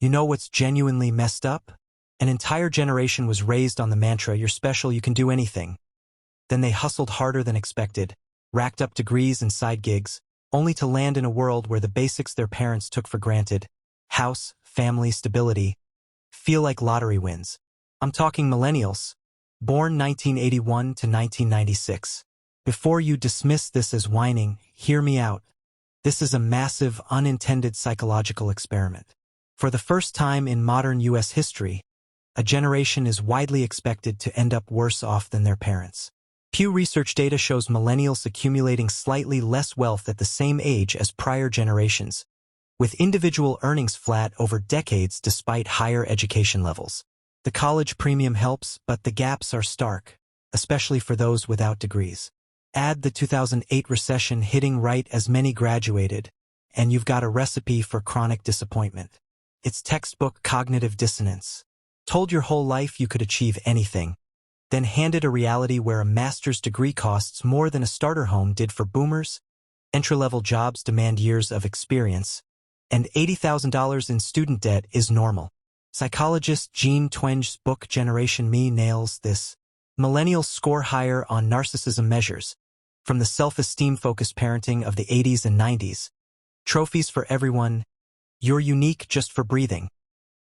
You know what's genuinely messed up? An entire generation was raised on the mantra, "You're special, you can do anything." Then they hustled harder than expected, racked up degrees and side gigs, only to land in a world where the basics their parents took for granted, house, family, stability, feel like lottery wins. I'm talking millennials, born 1981 to 1996. Before you dismiss this as whining, hear me out. This is a massive, unintended psychological experiment. For the first time in modern U.S. history, a generation is widely expected to end up worse off than their parents. Pew Research data shows millennials accumulating slightly less wealth at the same age as prior generations, with individual earnings flat over decades despite higher education levels. The college premium helps, but the gaps are stark, especially for those without degrees. Add the 2008 recession hitting right as many graduated, and you've got a recipe for chronic disappointment. It's textbook cognitive dissonance. Told your whole life you could achieve anything, then handed a reality where a master's degree costs more than a starter home did for boomers, entry-level jobs demand years of experience, and $80,000 in student debt is normal. Psychologist Jean Twenge's book Generation Me nails this. Millennials score higher on narcissism measures, from the self-esteem-focused parenting of the 80s and 90s. Trophies for everyone, you're unique just for breathing.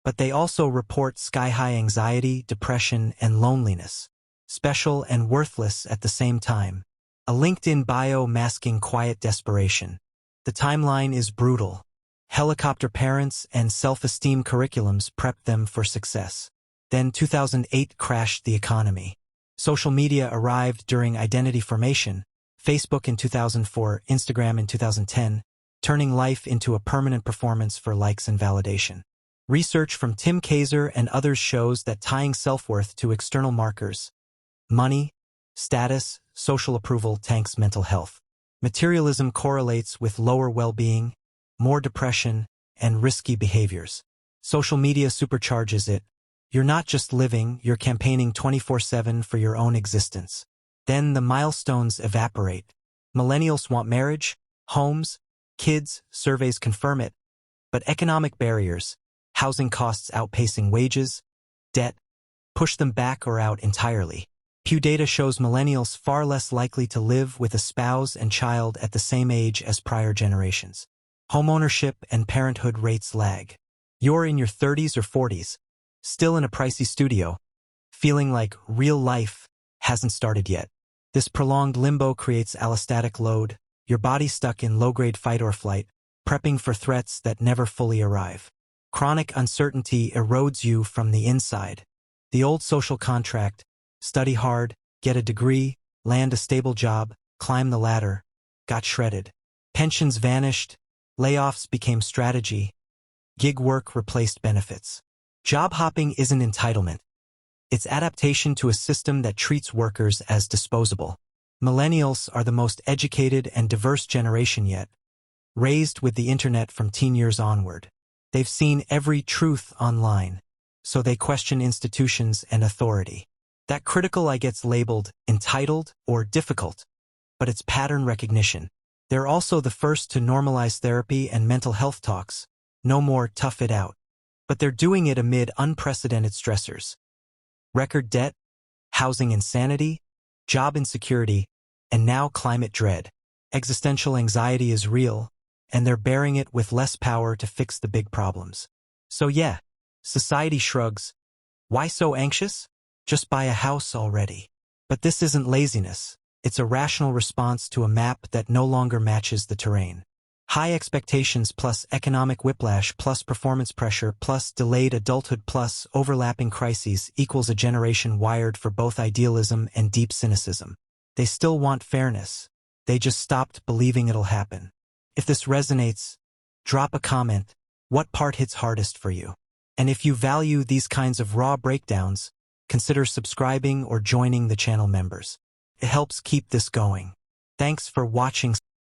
But they also report sky-high anxiety, depression, and loneliness. Special and worthless at the same time. A LinkedIn bio masking quiet desperation. The timeline is brutal. Helicopter parents and self-esteem curriculums prepped them for success. Then 2008 crashed the economy. Social media arrived during identity formation, Facebook in 2004, Instagram in 2010, turning life into a permanent performance for likes and validation. Research from Tim Kaiser and others shows that tying self-worth to external markers, money, status, social approval tanks mental health. Materialism correlates with lower well-being, more depression, and risky behaviors. Social media supercharges it. You're not just living, you're campaigning 24/7 for your own existence. Then the milestones evaporate. Millennials want marriage, homes, kids, surveys confirm it. But economic barriers, housing costs outpacing wages, debt, push them back or out entirely. Pew data shows millennials far less likely to live with a spouse and child at the same age as prior generations. Homeownership and parenthood rates lag. You're in your 30s or 40s, still in a pricey studio, feeling like real life hasn't started yet. This prolonged limbo creates allostatic load, your body stuck in low-grade fight or flight, prepping for threats that never fully arrive. Chronic uncertainty erodes you from the inside. The old social contract, study hard, get a degree, land a stable job, climb the ladder, got shredded. Pensions vanished, layoffs became strategy, gig work replaced benefits. Job hopping isn't entitlement. It's adaptation to a system that treats workers as disposable. Millennials are the most educated and diverse generation yet, raised with the internet from teen years onward. They've seen every truth online, so they question institutions and authority. That critical eye gets labeled entitled or difficult, but it's pattern recognition. They're also the first to normalize therapy and mental health talks. No more tough it out. But they're doing it amid unprecedented stressors. Record debt, housing insanity, job insecurity, and now climate dread. Existential anxiety is real, and they're bearing it with less power to fix the big problems. So yeah, society shrugs. Why so anxious? Just buy a house already. But this isn't laziness. It's a rational response to a map that no longer matches the terrain. High expectations plus economic whiplash plus performance pressure plus delayed adulthood plus overlapping crises equals a generation wired for both idealism and deep cynicism. They still want fairness. They just stopped believing it'll happen. If this resonates, drop a comment. What part hits hardest for you? And if you value these kinds of raw breakdowns, consider subscribing or joining the channel members. It helps keep this going. Thanks for watching.